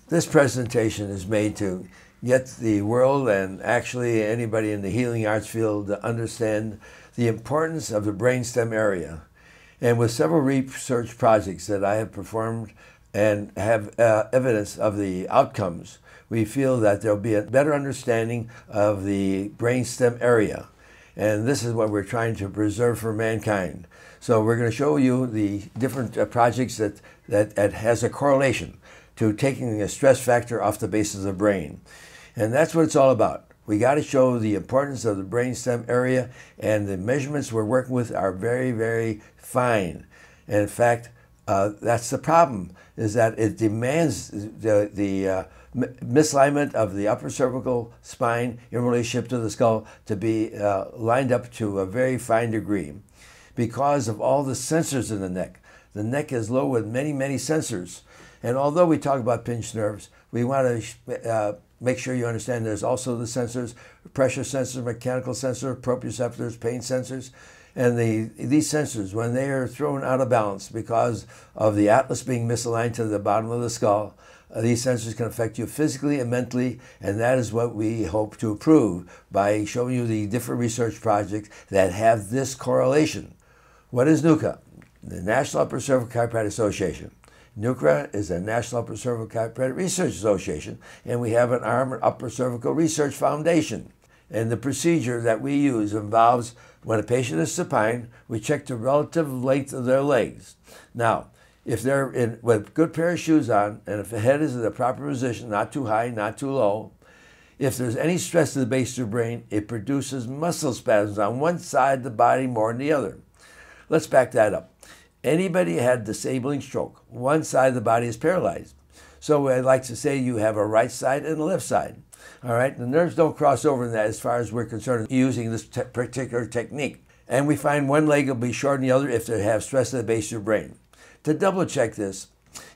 This presentation is made to get the world and actually anybody in the healing arts field to understand the importance of the brainstem area. And with several research projects that I have performed and have evidence of the outcomes, we feel that there'll be a better understanding of the brainstem area. And this is what we're trying to preserve for mankind. So we're going to show you the different projects that has a correlation to taking a stress factor off the base of the brain. And that's what it's all about. We got to show the importance of the brainstem area, and the measurements we're working with are very, very fine. And in fact, that's the problem, is that it demands the misalignment of the upper cervical spine in relationship to the skull to be lined up to a very fine degree because of all the sensors in the neck. The neck is low with many, many sensors. And although we talk about pinched nerves, we want to make sure you understand there's also the sensors, pressure sensors, mechanical sensors, proprioceptors, pain sensors. And these sensors, when they are thrown out of balance because of the atlas being misaligned to the bottom of the skull, these sensors can affect you physically and mentally, and that is what we hope to prove by showing you the different research projects that have this correlation. What is NUCCA? The National Upper Cervical Chiropractic Association. NUCCA is the National Upper Cervical Chiropractic Research Association, and we have an arm, an Upper Cervical Research Foundation. And the procedure that we use involves, when a patient is supine, we check the relative length of their legs. Now, if they're with a good pair of shoes on, and if the head is in the proper position, not too high, not too low, if there's any stress to the base of the brain, it produces muscle spasms on one side of the body more than the other. Let's back that up. Anybody had disabling stroke, one side of the body is paralyzed. So I'd like to say you have a right side and a left side. All right, the nerves don't cross over in that as far as we're concerned using this particular technique. And we find one leg will be shorter than the other if they have stress at the base of your brain. To double check this,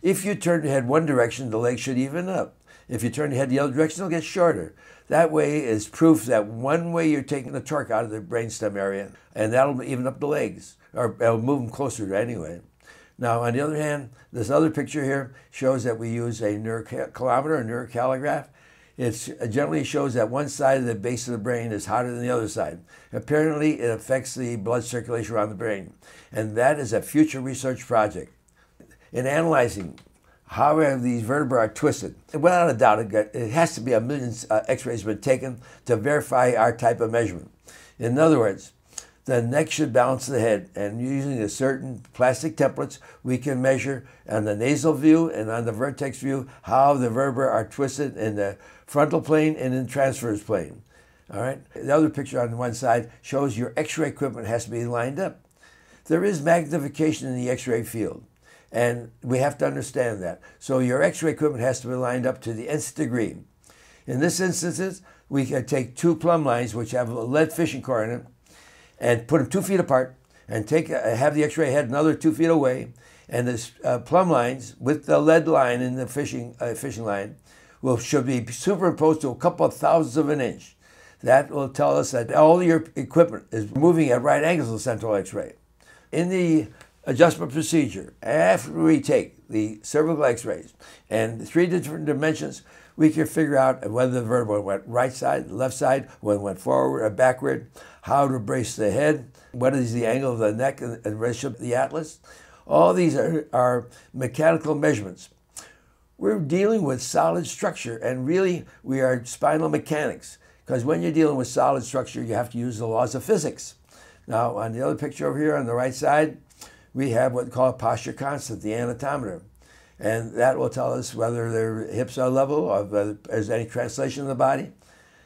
if you turn your head one direction, the leg should even up. If you turn your head the other direction, it'll get shorter. That way is proof that one way you're taking the torque out of the brainstem area, and that'll even up the legs, or it'll move them closer anyway. Now, on the other hand, this other picture here shows that we use a neurocalometer, a neurocalograph. It generally shows that one side of the base of the brain is hotter than the other side. Apparently, it affects the blood circulation around the brain. And that is a future research project. In analyzing how these vertebrae are twisted, without a doubt, it has to be a million x-rays been taken to verify our type of measurement. In other words, the neck should balance the head, and using a certain plastic templates, we can measure on the nasal view and on the vertex view how the vertebrae are twisted in the frontal plane and in the transverse plane. All right. The other picture on one side shows your x-ray equipment has to be lined up. There is magnification in the x-ray field, and we have to understand that. So your x-ray equipment has to be lined up to the nth degree. In this instance, we can take two plumb lines which have a lead fishing core in it, and put them 2 feet apart, and have the x-ray head another 2 feet away, and the plumb lines with the lead line in the fishing line should be superimposed to a couple of thousandths of an inch. That will tell us that all your equipment is moving at right angles to the central x-ray. In the adjustment procedure, after we take the cervical x-rays and 3 different dimensions, we can figure out whether the vertebra went right side, left side, whether it went forward or backward, how to brace the head, what is the angle of the neck and relationship to the atlas. All these are mechanical measurements. We're dealing with solid structure, and really we are spinal mechanics, because when you're dealing with solid structure, you have to use the laws of physics. Now, on the other picture over here on the right side, we have what we call a posture constant, the anatometer. And that will tell us whether their hips are level or whether there's any translation in the body.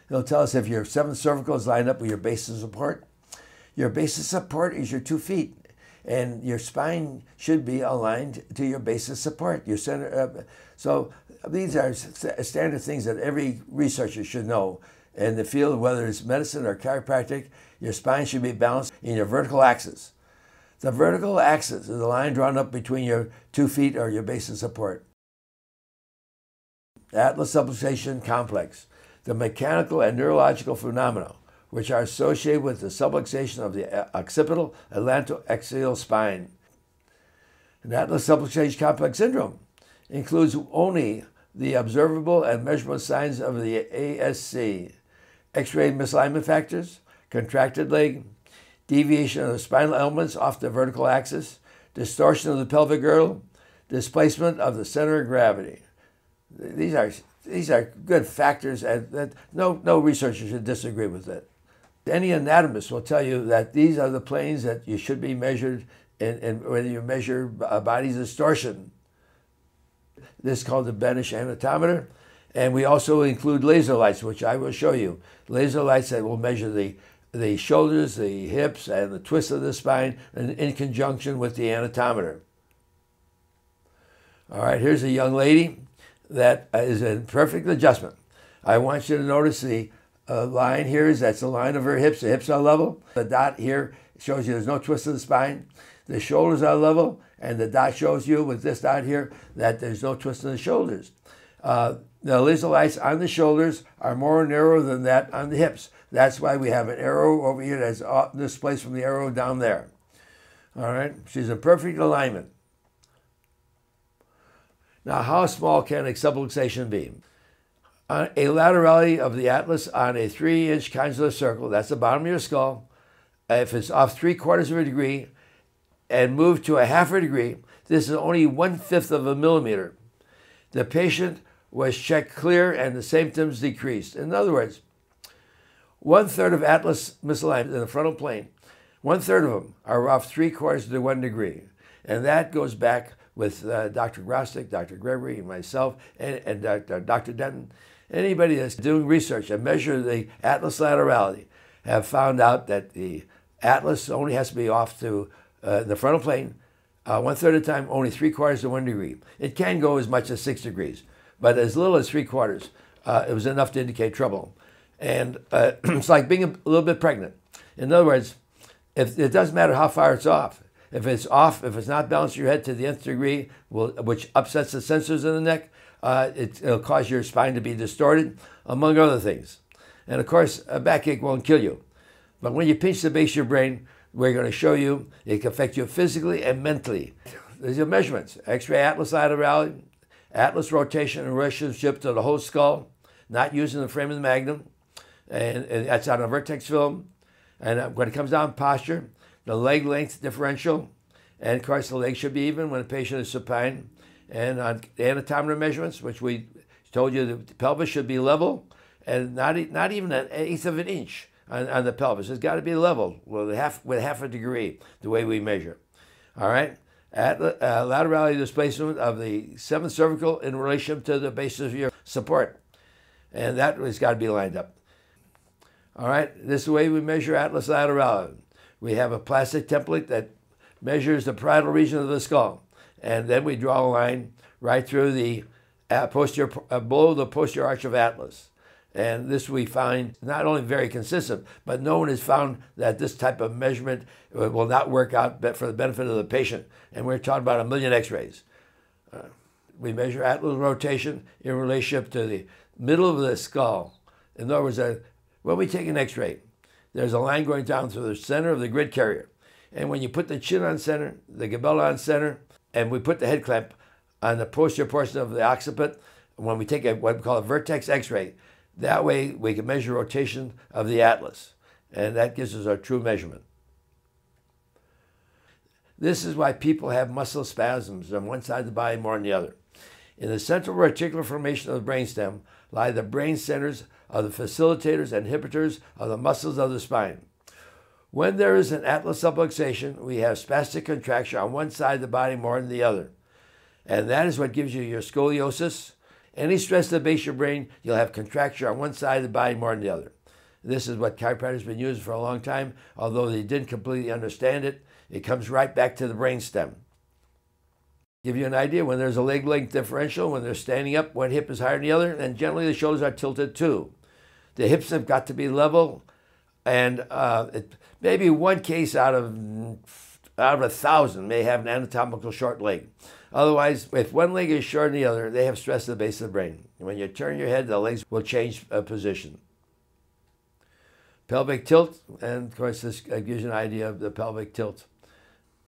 It'll tell us if your 7th cervical is lined up with your base of support. Your base of support is your 2 feet, and your spine should be aligned to your base of support, your center. So these are standard things that every researcher should know. In the field, whether it's medicine or chiropractic, your spine should be balanced in your vertical axis. The vertical axis is the line drawn up between your 2 feet or your base of support. Atlas subluxation complex, the mechanical and neurological phenomena which are associated with the subluxation of the occipital atlantoaxial spine. An atlas subluxation complex syndrome includes only the observable and measurable signs of the ASC: X-ray misalignment factors, contracted leg, deviation of the spinal elements off the vertical axis, distortion of the pelvic girdle, displacement of the center of gravity. These are good factors, and that no researcher should disagree with it. Any anatomist will tell you that these are the planes that you should be measured in when you measure a body's distortion. This is called the Benish anatometer, and we also include laser lights, which I will show you. Laser lights that will measure the shoulders, the hips, and the twist of the spine in conjunction with the anatometer. All right, here's a young lady that is in perfect adjustment. I want you to notice the line here that's the line of her hips. The hips are level. The dot here shows you there's no twist of the spine. The shoulders are level, and the dot shows you with this dot here that there's no twist in the shoulders. The laser lights on the shoulders are more narrow than that on the hips. That's why we have an arrow over here that's displaced from the arrow down there. All right, she's in perfect alignment. Now, how small can a subluxation be? A laterality of the atlas on a 3-inch consular circle, that's the bottom of your skull. If it's off 3/4 of a degree and moved to a 1/2 degree, this is only 1/5 of a millimeter. The patient was checked clear and the symptoms decreased. In other words, 1/3 of atlas misalignment in the frontal plane, 1/3 of them are off 3/4 to 1 degree. And that goes back with Dr. Grostic, Dr. Gregory, and myself, and Dr. Denton. Anybody that's doing research and measure the atlas laterality have found out that the atlas only has to be off to the frontal plane 1/3 of the time, only 3/4 to 1 degree. It can go as much as 6 degrees, but as little as 3/4, it was enough to indicate trouble. And it's like being a little bit pregnant. In other words, if it doesn't matter how far it's off. If it's off, if it's not balanced your head to the nth degree, which upsets the sensors in the neck, it'll cause your spine to be distorted, among other things. And of course, a backache won't kill you. But when you pinch the base of your brain, we're going to show you it can affect you physically and mentally. There's your measurements: X-ray atlas laterality, atlas rotation in relationship to the whole skull, not using the frame of the magnum, and that's on a vertex film. And when it comes down posture, the leg length differential, and of course the leg should be even when the patient is supine. And on the anatometer measurements, which we told you the pelvis should be level, and not even an 1/8 of an inch on the pelvis. It's got to be level with half a degree, the way we measure. All right, laterality displacement of the 7th cervical in relation to the base of your support, and that has got to be lined up. All right, this is the way we measure atlas laterality. We have a plastic template that measures the parietal region of the skull, and then we draw a line right through the posterior, below the posterior arch of atlas. And this we find not only very consistent, but no one has found that this type of measurement will not work out for the benefit of the patient. And we're talking about 1 million X-rays. We measure atlas rotation in relationship to the middle of the skull. In other words, when we take an X-ray, there's a line going down through the center of the grid carrier. And when you put the chin on center, the glabella on center, and we put the head clamp on the posterior portion of the occiput, when we take what we call a vertex X-ray, that way we can measure rotation of the atlas. And that gives us our true measurement. This is why people have muscle spasms on one side of the body more than the other. In the central reticular formation of the brainstem lie the brain centers of the facilitators and inhibitors of the muscles of the spine. When there is an atlas subluxation, we have spastic contraction on one side of the body more than the other. And that is what gives you your scoliosis. Any stress to the base of your brain, you'll have contracture on one side of the body more than the other. This is what chiropractors have been using for a long time. Although they didn't completely understand it, it comes right back to the brainstem. Give you an idea, when there's a leg length differential, when they're standing up, one hip is higher than the other, and generally the shoulders are tilted too. The hips have got to be level, and maybe one case out of 1,000 may have an anatomical short leg. Otherwise, if one leg is shorter than the other, they have stress at the base of the brain. When you turn your head, the legs will change position. Pelvic tilt, and of course this gives you an idea of the pelvic tilt.